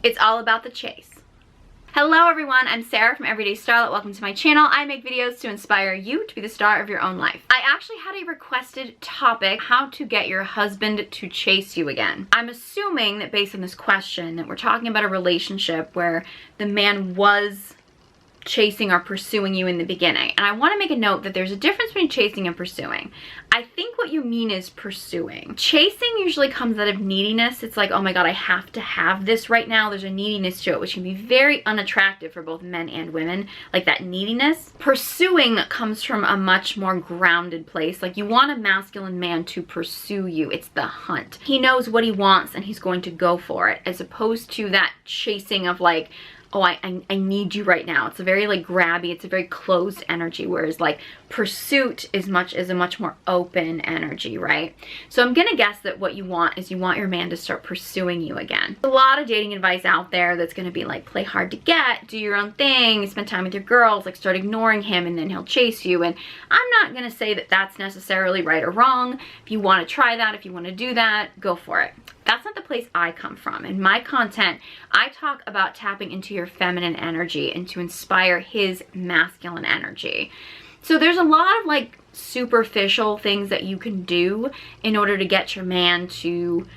It's all about the chase. Hello everyone, I'm Sarah from Everyday Starlet. Welcome to my channel. I make videos to inspire you to be the star of your own life. I actually had a requested topic, how to get your husband to chase you again. I'm assuming that based on this question that we're talking about a relationship where the man was chasing or pursuing you in the beginning. And I want to make a note that there's a difference between chasing and pursuing. I think what you mean is pursuing. Chasing usually comes out of neediness. It's like, oh my god, I have to have this right now. There's a neediness to it, which can be very unattractive for both men and women, like that neediness. Pursuing comes from a much more grounded place. Like, you want a masculine man to pursue you. It's the hunt. He knows what he wants and he's going to go for it, as opposed to that chasing of like, oh, I need you right now. It's a very like grabby, it's a very closed energy, whereas like pursuit is a much more open energy, right? So I'm gonna guess that what you want is you want your man to start pursuing you again. There's a lot of dating advice out there that's gonna be like, play hard to get, do your own thing, spend time with your girls, like start ignoring him and then he'll chase you. And I'm not gonna say that that's necessarily right or wrong. If you wanna try that, if you wanna do that, go for it. That's not the place I come from. In my content, I talk about tapping into your feminine energy and to inspire his masculine energy. So there's a lot of like superficial things that you can do in order to get your man to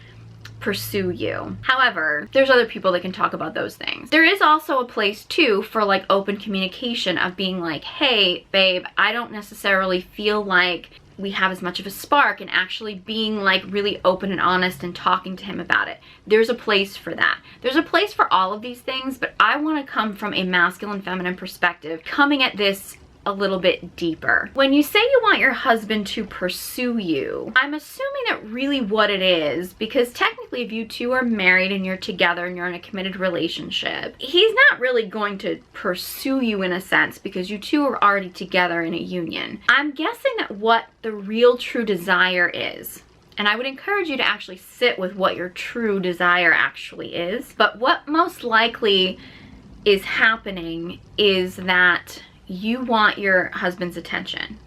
pursue you. However, there's other people that can talk about those things. There is also a place too for like open communication of being like, hey babe, I don't necessarily feel like we have as much of a spark, and actually being like really open and honest and talking to him about it. There's a place for that. There's a place for all of these things, but I want to come from a masculine feminine perspective, coming at this a little bit deeper. When you say you want your husband to pursue you, I'm assuming that really what it is, because technically if you two are married and you're together and you're in a committed relationship, he's not really going to pursue you in a sense because you two are already together in a union. I'm guessing that what the real true desire is, and I would encourage you to actually sit with what your true desire actually is, but what most likely is happening is that you want your husband's attention,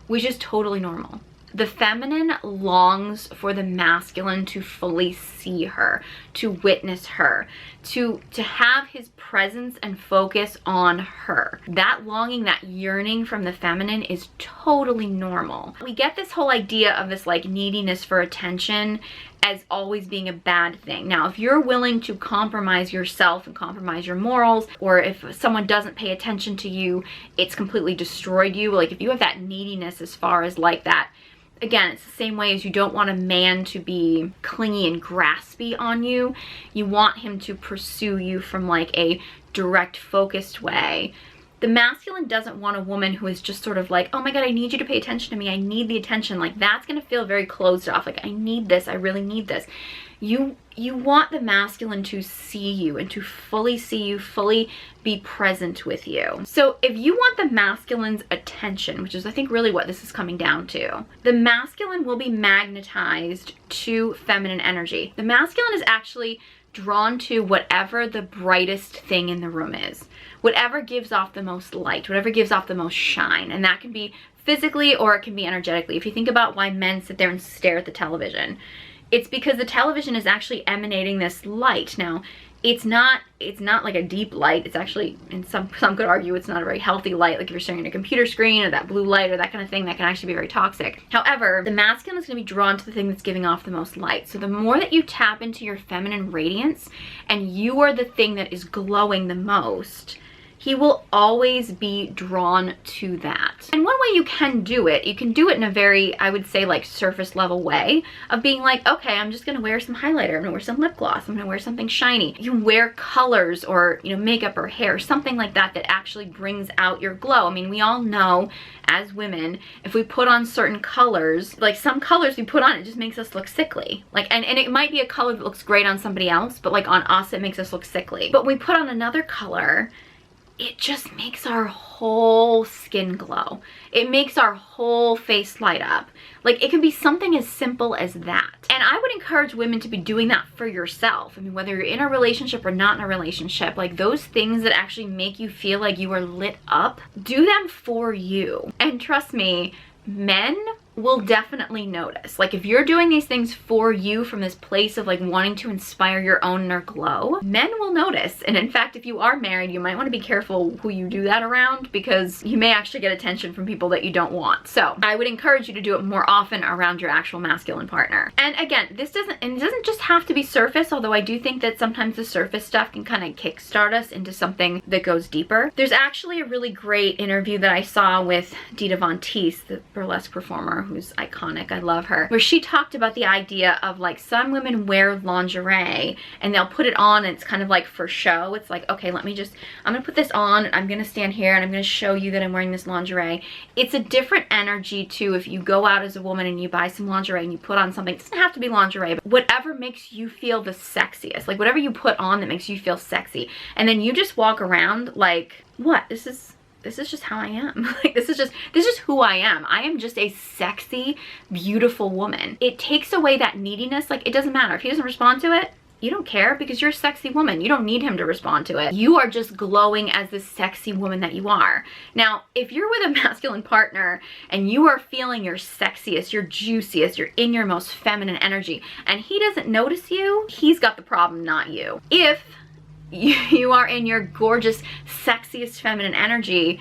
which is totally normal. The feminine longs for the masculine to fully see her, to witness her, to have his presence and focus on her. That longing, that yearning from the feminine is totally normal. We get this whole idea of this like neediness for attention as always being a bad thing. Now, if you're willing to compromise yourself and compromise your morals, or if someone doesn't pay attention to you, it's completely destroyed you. Like if you have that neediness as far as like that, again, it's the same way as you don't want a man to be clingy and graspy on you. You want him to pursue you from like a direct, focused way. The masculine doesn't want a woman who is just sort of like, oh my god, I need you to pay attention to me. I need the attention. Like that's gonna feel very closed off. Like I need this. I really need this. You want the masculine to see you and to fully see you, fully be present with you. So if you want the masculine's attention, which is I think really what this is coming down to, the masculine will be magnetized to feminine energy. The masculine is actually drawn to whatever the brightest thing in the room is, whatever gives off the most light, whatever gives off the most shine. And that can be physically or it can be energetically. If you think about why men sit there and stare at the television, it's because the television is actually emanating this light. Now, it's not like a deep light. It's actually, and some could argue it's not a very healthy light. Like if you're staring at a computer screen or that blue light or that kind of thing, that can actually be very toxic. However, the masculine is going to be drawn to the thing that's giving off the most light. So the more that you tap into your feminine radiance and you are the thing that is glowing the most, he will always be drawn to that. And one way you can do it in a very, I would say like surface level way of being like, okay, I'm just gonna wear some highlighter, I'm gonna wear some lip gloss, I'm gonna wear something shiny. You can wear colors or, you know, makeup or hair, something like that that actually brings out your glow. I mean, we all know as women, if we put on certain colors, like some colors we put on, it just makes us look sickly. Like, and it might be a color that looks great on somebody else, but like on us, it makes us look sickly. But when we put on another color, it just makes our whole skin glow. It makes our whole face light up. Like it can be something as simple as that. And I would encourage women to be doing that for yourself. I mean, whether you're in a relationship or not in a relationship, like those things that actually make you feel like you are lit up, do them for you. And trust me, men will definitely notice. Like if you're doing these things for you from this place of like wanting to inspire your own inner glow, men will notice. And in fact, if you are married, you might want to be careful who you do that around, because you may actually get attention from people that you don't want. So I would encourage you to do it more often around your actual masculine partner. And again, it doesn't just have to be surface, although I do think that sometimes the surface stuff can kind of kickstart us into something that goes deeper. There's actually a really great interview that I saw with Dita Von Teese, the burlesque performer who's iconic. I love her. Where she talked about the idea of like some women wear lingerie and they'll put it on and it's kind of like for show. It's like, okay, I'm gonna put this on and I'm gonna stand here and I'm gonna show you that I'm wearing this lingerie. It's a different energy too if you go out as a woman and you buy some lingerie and you put on something. It doesn't have to be lingerie, but whatever makes you feel the sexiest, like whatever you put on that makes you feel sexy. And then you just walk around like, what? This is just how I am. Like this is just who I am. I am just a sexy, beautiful woman. It takes away that neediness. Like it doesn't matter if he doesn't respond to it. You don't care because you're a sexy woman. You don't need him to respond to it. You are just glowing as the sexy woman that you are. Now, if you're with a masculine partner and you are feeling your sexiest, your juiciest, you're in your most feminine energy, and he doesn't notice you, he's got the problem, not you. If you are in your gorgeous, sexiest feminine energy,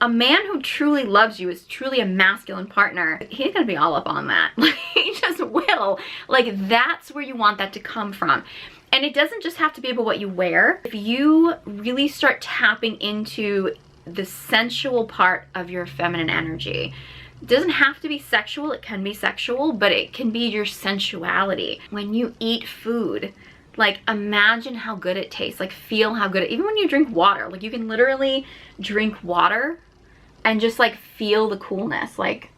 a man who truly loves you, is truly a masculine partner, he's gonna be all up on that. Like, he just will. Like, that's where you want that to come from. And it doesn't just have to be about what you wear. If you really start tapping into the sensual part of your feminine energy, it doesn't have to be sexual, it can be sexual, but it can be your sensuality. When you eat food, like imagine how good it tastes, like feel how good even when you drink water, like you can literally drink water and just like feel the coolness. Like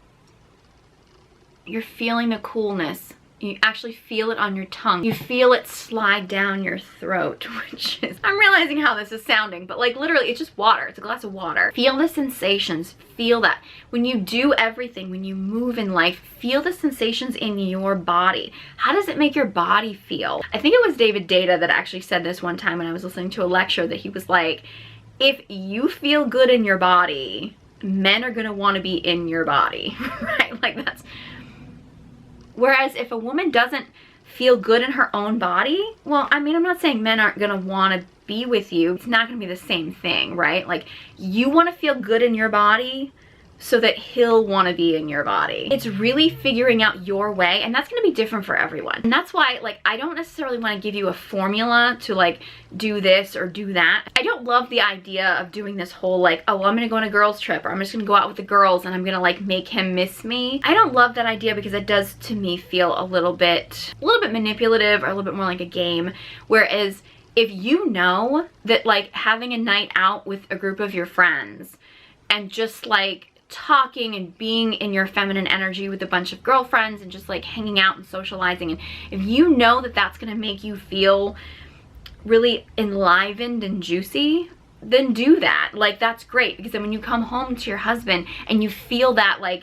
you're feeling the coolness. You actually feel it on your tongue. You feel it slide down your throat, which is, I'm realizing how this is sounding, but like literally it's just water. It's a glass of water. Feel the sensations, feel that. When you do everything, when you move in life, feel the sensations in your body. How does it make your body feel? I think it was David Data that actually said this one time when I was listening to a lecture, that he was like, if you feel good in your body, men are gonna wanna be in your body, right? Like that's, whereas if a woman doesn't feel good in her own body, well, I mean, I'm not saying men aren't gonna wanna be with you. It's not gonna be the same thing, right? Like you wanna feel good in your body so that he'll wanna be in your body. It's really figuring out your way, and that's gonna be different for everyone. And that's why, like, I don't necessarily wanna give you a formula to like do this or do that. I don't love the idea of doing this whole like, oh, well, I'm gonna go on a girls trip, or I'm just gonna go out with the girls and I'm gonna like make him miss me. I don't love that idea because it does to me feel a little bit manipulative, or a little bit more like a game. Whereas if you know that like having a night out with a group of your friends and just like talking and being in your feminine energy with a bunch of girlfriends and just like hanging out and socializing, and if you know that that's gonna make you feel really enlivened and juicy, then do that. Like that's great, because then when you come home to your husband and you feel that like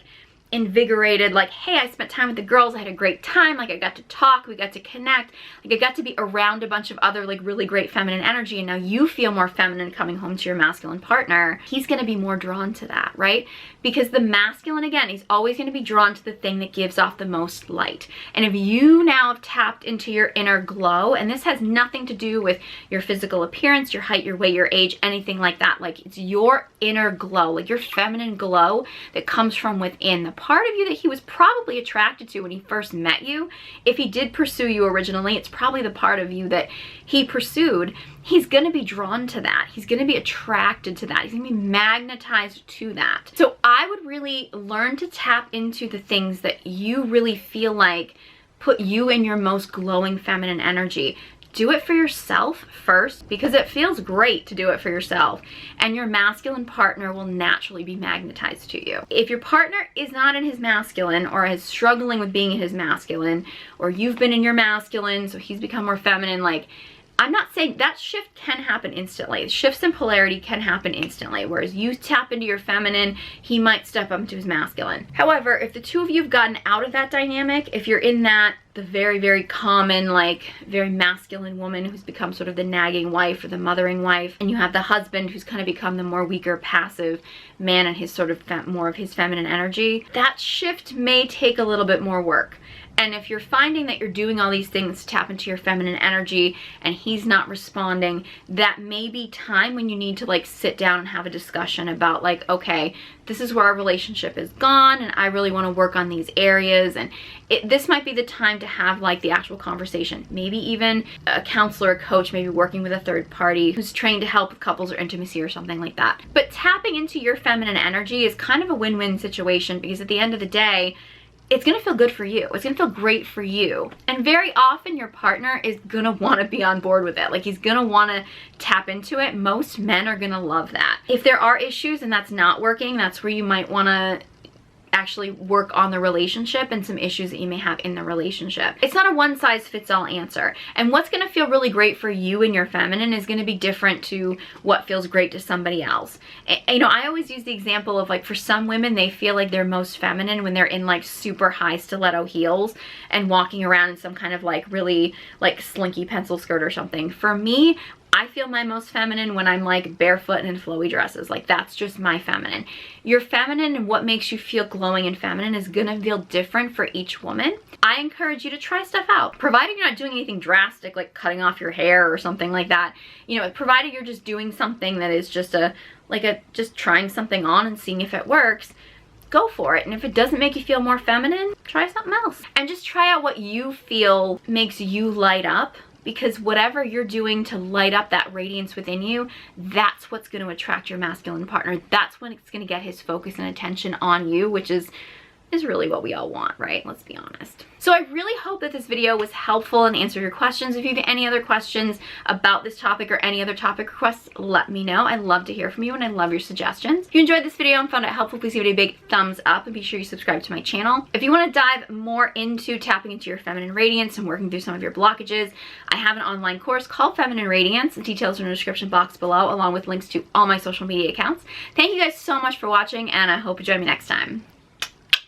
invigorated, like, hey, I spent time with the girls, I had a great time, like I got to talk, we got to connect, like I got to be around a bunch of other like really great feminine energy, and now you feel more feminine coming home to your masculine partner, he's gonna be more drawn to that, right? Because the masculine, again, he's always gonna be drawn to the thing that gives off the most light. And if you now have tapped into your inner glow, and this has nothing to do with your physical appearance, your height, your weight, your age, anything like that, like it's your inner glow, like your feminine glow that comes from within, the part of you that he was probably attracted to when he first met you. If he did pursue you originally, it's probably the part of you that he pursued. He's gonna be drawn to that. He's gonna be attracted to that. He's gonna be magnetized to that. So I would really learn to tap into the things that you really feel like put you in your most glowing feminine energy. Do it for yourself first, because it feels great to do it for yourself, and your masculine partner will naturally be magnetized to you. If your partner is not in his masculine, or is struggling with being in his masculine, or you've been in your masculine so he's become more feminine, like, I'm not saying that shift can happen instantly. Shifts in polarity can happen instantly. Whereas you tap into your feminine, he might step up into his masculine. However, if the two of you have gotten out of that dynamic, if you're in that the very, very common, like very masculine woman who's become sort of the nagging wife or the mothering wife, and you have the husband who's kind of become the more weaker, passive man and his sort of more of his feminine energy. That shift may take a little bit more work. And if you're finding that you're doing all these things to tap into your feminine energy and he's not responding, that may be time when you need to like sit down and have a discussion about like, okay, this is where our relationship is gone and I really want to work on these areas. And this might be the time to have like the actual conversation. Maybe even a counselor, a coach, maybe working with a third party who's trained to help with couples or intimacy or something like that. But tapping into your feminine energy is kind of a win-win situation, because at the end of the day, it's gonna feel good for you. It's gonna feel great for you. And very often your partner is gonna wanna be on board with it. Like, he's gonna wanna tap into it. Most men are gonna love that. If there are issues and that's not working, that's where you might wanna actually work on the relationship and some issues that you may have in the relationship. It's not a one-size-fits-all answer. And what's gonna feel really great for you and your feminine is gonna be different to what feels great to somebody else. You know, I always use the example of like, for some women, they feel like they're most feminine when they're in like super high stiletto heels and walking around in some kind of like really like slinky pencil skirt or something. For me, I feel my most feminine when I'm like barefoot and in flowy dresses. Like, that's just my feminine. Your feminine and what makes you feel glowing and feminine is gonna feel different for each woman. I encourage you to try stuff out, provided you're not doing anything drastic like cutting off your hair or something like that. You know, provided you're just doing something that is just just trying something on and seeing if it works. Go for it. And if it doesn't make you feel more feminine, try something else. And just try out what you feel makes you light up. Because whatever you're doing to light up that radiance within you, that's what's going to attract your masculine partner. That's when it's going to get his focus and attention on you, which is really what we all want, right? Let's be honest. So I really hope that this video was helpful and answered your questions. If you have any other questions about this topic or any other topic requests, let me know. I love to hear from you and I love your suggestions. If you enjoyed this video and found it helpful, please give it a big thumbs up and be sure you subscribe to my channel. If you want to dive more into tapping into your feminine radiance and working through some of your blockages, I have an online course called Feminine Radiance. The details are in the description box below, along with links to all my social media accounts. Thank you guys so much for watching, and I hope you join me next time.